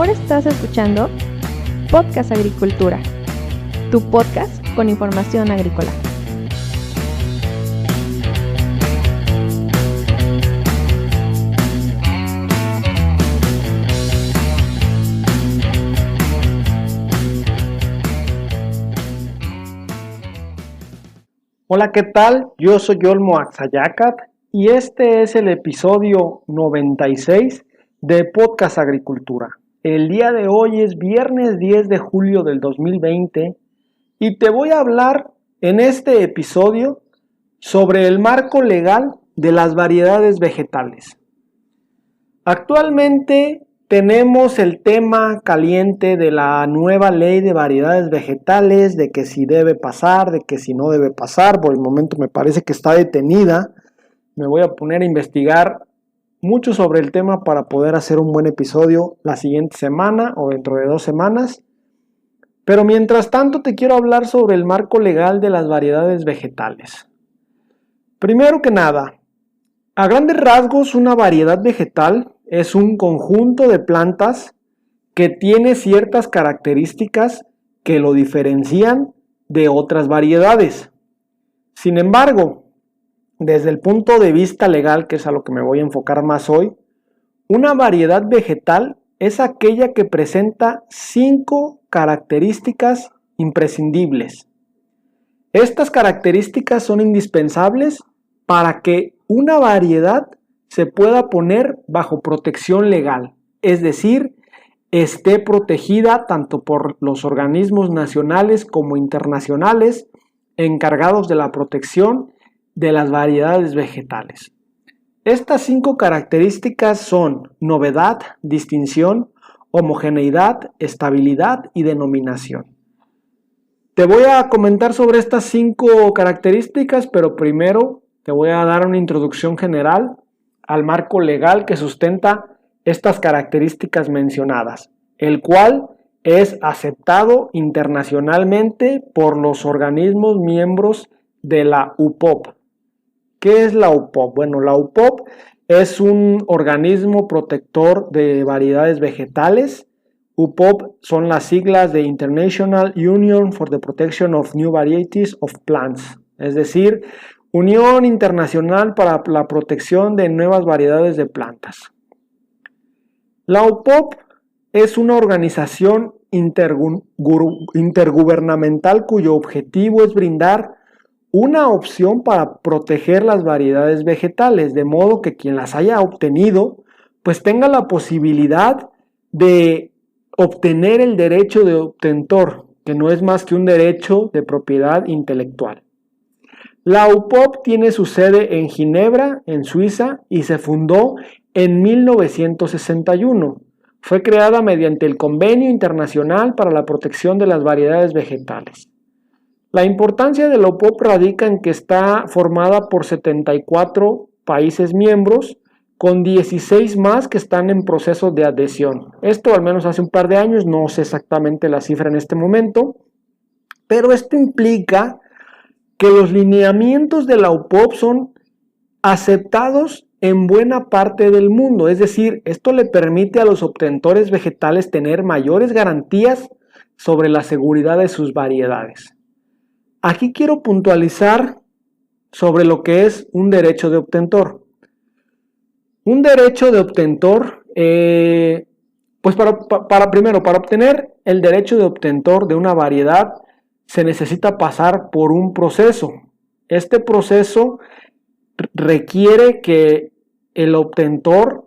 Ahora estás escuchando Podcast Agricultura, tu podcast con información agrícola. Hola, ¿qué tal? Yo soy Olmo Axayacat y este es el episodio 96 de Podcast Agricultura. El día de hoy es viernes 10 de julio del 2020 y te voy a hablar en este episodio sobre el marco legal de las variedades vegetales. Actualmente tenemos el tema caliente de la nueva ley de variedades vegetales, de que si debe pasar, de que si no debe pasar. Por el momento me parece que está detenida. Me voy a poner a investigar mucho sobre el tema para poder hacer un buen episodio la siguiente semana o dentro de 2 semanas. Pero mientras tanto te quiero hablar sobre el marco legal de las variedades vegetales. Primero que nada, a grandes rasgos, una variedad vegetal es un conjunto de plantas que tiene ciertas características que lo diferencian de otras variedades. Sin embargo, desde el punto de vista legal, que es a lo que me voy a enfocar más hoy, una variedad vegetal es aquella que presenta 5 características imprescindibles. Estas características son indispensables para que una variedad se pueda poner bajo protección legal, es decir, esté protegida tanto por los organismos nacionales como internacionales encargados de la protección de las variedades vegetales. Estas 5 características son novedad, distinción, homogeneidad, estabilidad y denominación. Te voy a comentar sobre estas 5 características, pero primero te voy a dar una introducción general al marco legal que sustenta estas características mencionadas, el cual es aceptado internacionalmente por los organismos miembros de la UPOV. ¿Qué es la UPOV? Bueno, la UPOV es un organismo protector de variedades vegetales. UPOV son las siglas de International Union for the Protection of New Varieties of Plants, es decir, Unión Internacional para la Protección de Nuevas Variedades de Plantas. La UPOV es una organización intergubernamental cuyo objetivo es brindar una opción para proteger las variedades vegetales, de modo que quien las haya obtenido, pues tenga la posibilidad de obtener el derecho de obtentor, que no es más que un derecho de propiedad intelectual. La UPOV tiene su sede en Ginebra, en Suiza, y se fundó en 1961. Fue creada mediante el Convenio Internacional para la Protección de las Variedades Vegetales. La importancia de la UPOV radica en que está formada por 74 países miembros, con 16 más que están en proceso de adhesión. Esto al menos hace un par de años, no sé exactamente la cifra en este momento, pero esto implica que los lineamientos de la UPOV son aceptados en buena parte del mundo, es decir, esto le permite a los obtentores vegetales tener mayores garantías sobre la seguridad de sus variedades. Aquí quiero puntualizar sobre lo que es un derecho de obtentor. Un derecho de obtentor, pues para obtener el derecho de obtentor de una variedad, se necesita pasar por un proceso. Este proceso requiere que el obtentor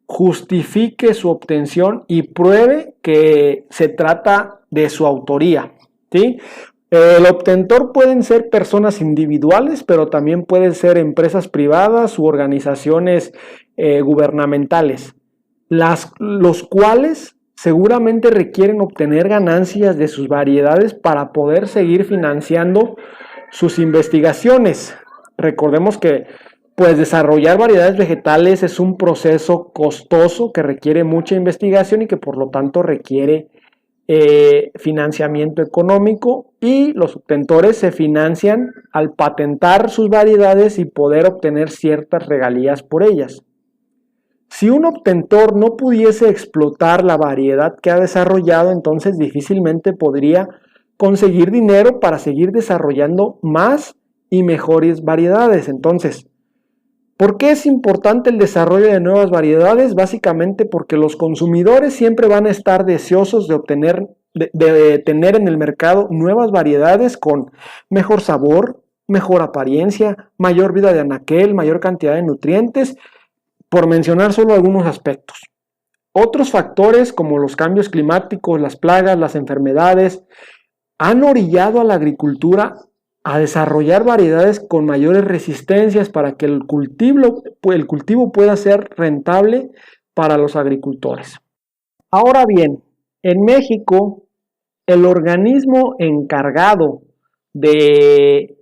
justifique su obtención y pruebe que se trata de su autoría, ¿sí? El obtentor pueden ser personas individuales, pero también pueden ser empresas privadas u organizaciones gubernamentales, los cuales seguramente requieren obtener ganancias de sus variedades para poder seguir financiando sus investigaciones. Recordemos que desarrollar variedades vegetales es un proceso costoso que requiere mucha investigación y que por lo tanto requiere financiamiento económico, y los obtentores se financian al patentar sus variedades y poder obtener ciertas regalías por ellas. Si un obtentor no pudiese explotar la variedad que ha desarrollado, entonces difícilmente podría conseguir dinero para seguir desarrollando más y mejores variedades. Entonces, ¿por qué es importante el desarrollo de nuevas variedades? Básicamente porque los consumidores siempre van a estar deseosos de tener en el mercado nuevas variedades con mejor sabor, mejor apariencia, mayor vida de anaquel, mayor cantidad de nutrientes, por mencionar solo algunos aspectos. Otros factores como los cambios climáticos, las plagas, las enfermedades, han orillado a la agricultura a desarrollar variedades con mayores resistencias para que el cultivo pueda ser rentable para los agricultores. Ahora bien, en México, el organismo encargado de,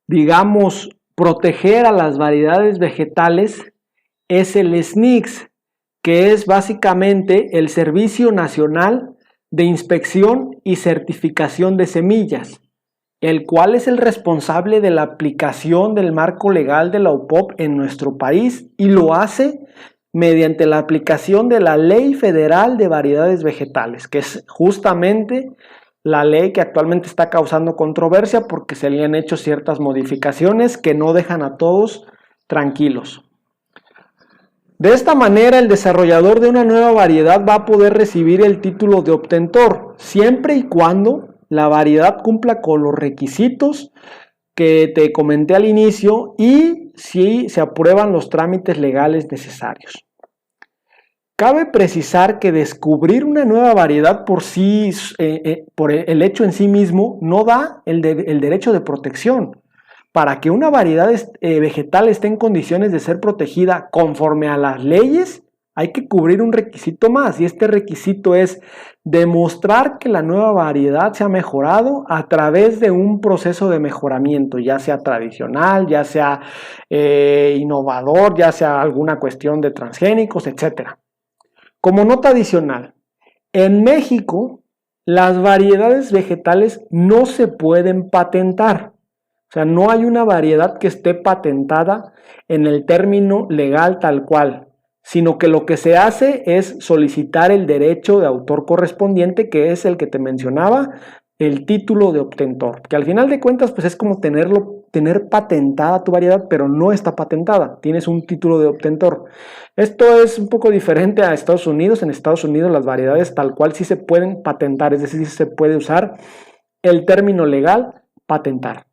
digamos, proteger a las variedades vegetales es el SNICS, que es básicamente el Servicio Nacional de Inspección y Certificación de Semillas, el cual es el responsable de la aplicación del marco legal de la UPOP en nuestro país y lo hace mediante la aplicación de la Ley Federal de Variedades Vegetales, que es justamente la ley que actualmente está causando controversia porque se le han hecho ciertas modificaciones que no dejan a todos tranquilos. De esta manera, el desarrollador de una nueva variedad va a poder recibir el título de obtentor, siempre y cuando la variedad cumpla con los requisitos que te comenté al inicio y si se aprueban los trámites legales necesarios. Cabe precisar que descubrir una nueva variedad por el hecho en sí mismo no da el derecho de protección. Para que una variedad vegetal esté en condiciones de ser protegida conforme a las leyes, hay que cubrir un requisito más, y este requisito es demostrar que la nueva variedad se ha mejorado a través de un proceso de mejoramiento, ya sea tradicional, ya sea innovador, ya sea alguna cuestión de transgénicos, etc. Como nota adicional, en México las variedades vegetales no se pueden patentar. O sea, no hay una variedad que esté patentada en el término legal tal cual, sino que lo que se hace es solicitar el derecho de autor correspondiente, que es el que te mencionaba, el título de obtentor, que al final de cuentas pues es como tener patentada tu variedad, pero no está patentada, tienes un título de obtentor. Esto es un poco diferente a Estados Unidos. En Estados Unidos las variedades tal cual sí se pueden patentar, es decir, sí se puede usar el término legal patentar.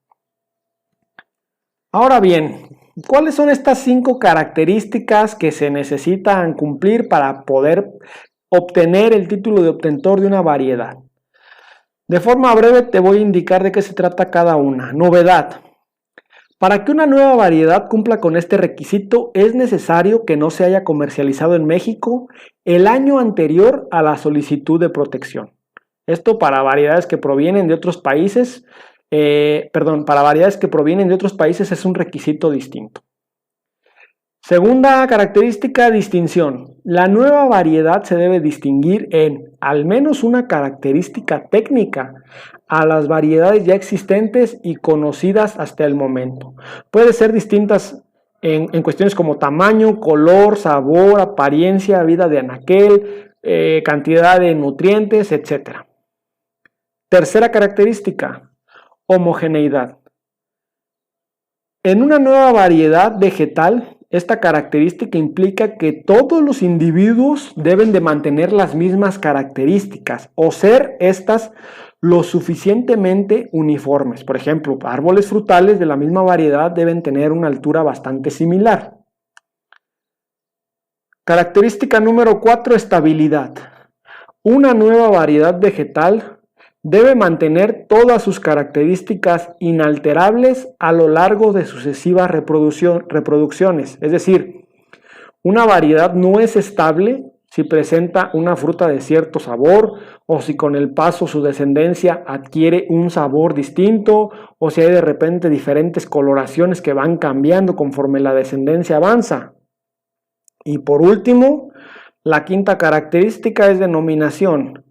Ahora bien, ¿cuáles son estas 5 características que se necesitan cumplir para poder obtener el título de obtentor de una variedad? De forma breve te voy a indicar de qué se trata cada una. Novedad. Para que una nueva variedad cumpla con este requisito, es necesario que no se haya comercializado en México el año anterior a la solicitud de protección. Esto para variedades que provienen de otros países. Para variedades que provienen de otros países es un requisito distinto. Segunda característica, distinción. La nueva variedad se debe distinguir en al menos una característica técnica a las variedades ya existentes y conocidas hasta el momento. Puede ser distintas en cuestiones como tamaño, color, sabor, apariencia, vida de anaquel, cantidad de nutrientes, etc. Tercera característica, homogeneidad. En una nueva variedad vegetal, esta característica implica que todos los individuos deben de mantener las mismas características o ser estas lo suficientemente uniformes. Por ejemplo, árboles frutales de la misma variedad deben tener una altura bastante similar. Característica número 4, estabilidad. Una nueva variedad vegetal debe mantener todas sus características inalterables a lo largo de sucesivas reproducciones. Es decir, una variedad no es estable si presenta una fruta de cierto sabor o si con el paso su descendencia adquiere un sabor distinto o si hay de repente diferentes coloraciones que van cambiando conforme la descendencia avanza. Y por último, la quinta característica es denominación.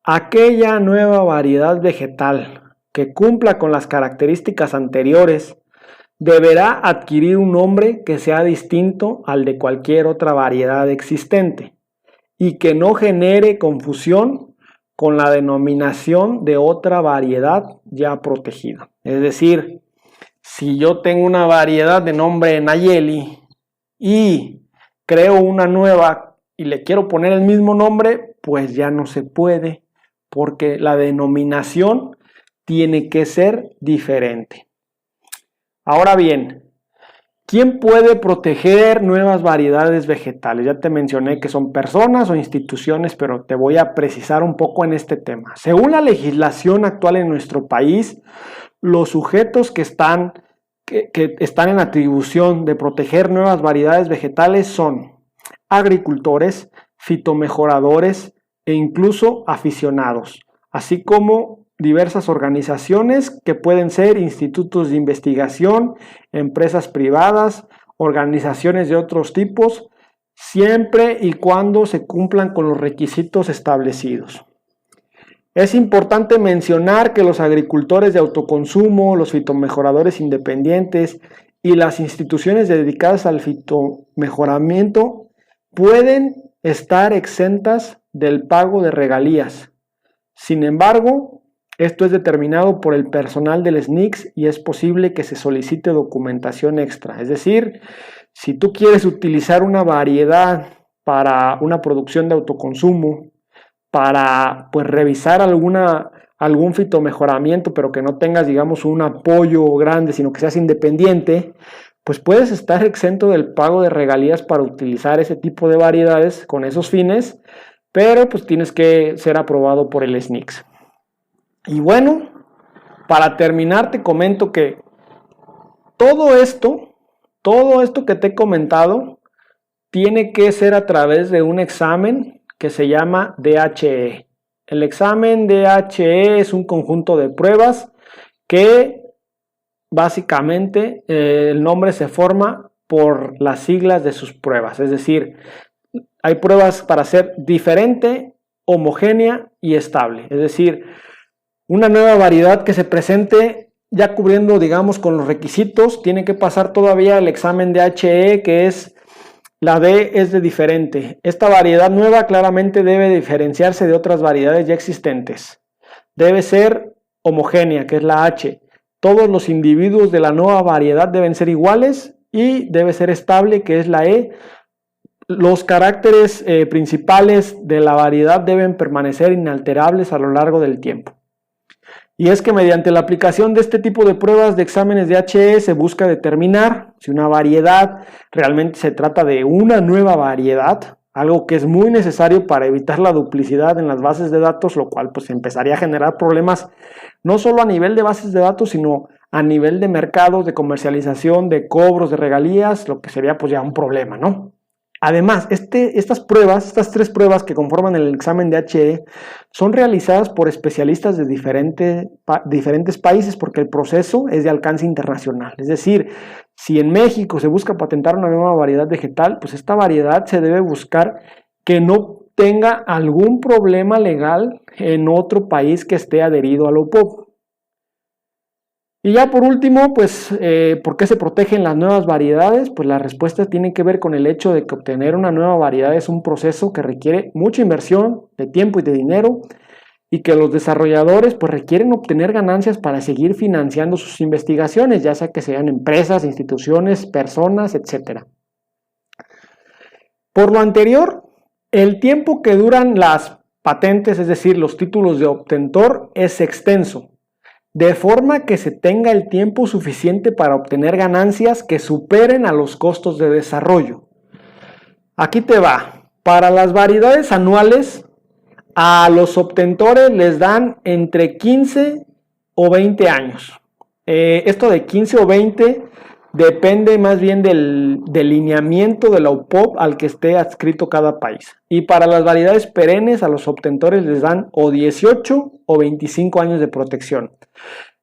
Aquella nueva variedad vegetal que cumpla con las características anteriores deberá adquirir un nombre que sea distinto al de cualquier otra variedad existente y que no genere confusión con la denominación de otra variedad ya protegida. Es decir, si yo tengo una variedad de nombre Nayeli y creo una nueva y le quiero poner el mismo nombre, pues ya no se puede, porque la denominación tiene que ser diferente. Ahora bien, ¿quién puede proteger nuevas variedades vegetales? Ya te mencioné que son personas o instituciones, pero te voy a precisar un poco en este tema. Según la legislación actual en nuestro país, los sujetos que están en atribución de proteger nuevas variedades vegetales son agricultores, fitomejoradores e incluso aficionados, así como diversas organizaciones que pueden ser institutos de investigación, empresas privadas, organizaciones de otros tipos, siempre y cuando se cumplan con los requisitos establecidos. Es importante mencionar que los agricultores de autoconsumo, los fitomejoradores independientes y las instituciones dedicadas al fitomejoramiento pueden estar exentas del pago de regalías. Sin embargo, esto es determinado por el personal del SNICS y es posible que se solicite documentación extra. Es decir, si tú quieres utilizar una variedad para una producción de autoconsumo, para revisar algún fitomejoramiento, pero que no tengas, digamos, un apoyo grande, sino que seas independiente, pues puedes estar exento del pago de regalías para utilizar ese tipo de variedades con esos fines, pero pues tienes que ser aprobado por el SNICS. Y bueno, para terminar te comento que todo esto que te he comentado tiene que ser a través de un examen que se llama DHE. El examen DHE es un conjunto de pruebas que básicamente el nombre se forma por las siglas de sus pruebas. Es decir, hay pruebas para ser diferente, homogénea y estable. Es decir, una nueva variedad que se presente ya cubriendo, digamos, con los requisitos, tiene que pasar todavía el examen DHE, que es la D es de diferente. Esta variedad nueva claramente debe diferenciarse de otras variedades ya existentes. Debe ser homogénea, que es la H. Todos los individuos de la nueva variedad deben ser iguales y debe ser estable, que es la E. Los caracteres principales de la variedad deben permanecer inalterables a lo largo del tiempo. Y es que mediante la aplicación de este tipo de pruebas de exámenes de DHE se busca determinar si una variedad realmente se trata de una nueva variedad, algo que es muy necesario para evitar la duplicidad en las bases de datos, lo cual pues empezaría a generar problemas no solo a nivel de bases de datos, sino a nivel de mercados, de comercialización, de cobros, de regalías, lo que sería pues ya un problema, ¿no? Además, estas tres pruebas que conforman el examen DHE son realizadas por especialistas de diferentes países porque el proceso es de alcance internacional. Es decir, si en México se busca patentar una nueva variedad vegetal, pues esta variedad se debe buscar que no tenga algún problema legal en otro país que esté adherido a la OPOP. Y ya por último, pues, ¿por qué se protegen las nuevas variedades? Pues la respuesta tiene que ver con el hecho de que obtener una nueva variedad es un proceso que requiere mucha inversión de tiempo y de dinero y que los desarrolladores pues requieren obtener ganancias para seguir financiando sus investigaciones, ya sea que sean empresas, instituciones, personas, etc. Por lo anterior, el tiempo que duran las patentes, es decir, los títulos de obtentor, es extenso, de forma que se tenga el tiempo suficiente para obtener ganancias que superen a los costos de desarrollo. Aquí te va. Para las variedades anuales, a los obtentores les dan entre 15 o 20 años. Esto de 15 o 20 depende más bien del lineamiento de la OPOP al que esté adscrito cada país. Y para las variedades perennes, a los obtentores les dan o 18 o 25 años de protección.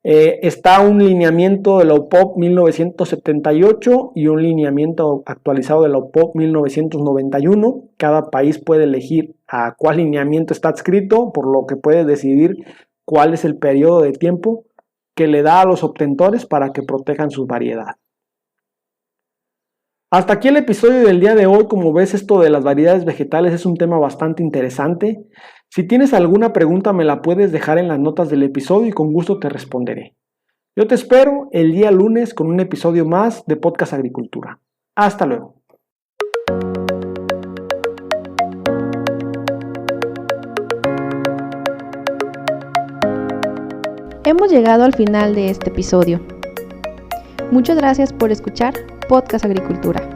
Está un lineamiento de la OPOP 1978 y un lineamiento actualizado de la OPOP 1991. Cada país puede elegir a cuál lineamiento está adscrito, por lo que puede decidir cuál es el periodo de tiempo que le da a los obtentores para que protejan su variedad. Hasta aquí el episodio del día de hoy. Como ves, esto de las variedades vegetales es un tema bastante interesante. Si tienes alguna pregunta me la puedes dejar en las notas del episodio y con gusto te responderé. Yo te espero el día lunes con un episodio más de Podcast Agricultura. Hasta luego. Hemos llegado al final de este episodio. Muchas gracias por escuchar Podcast Agricultura.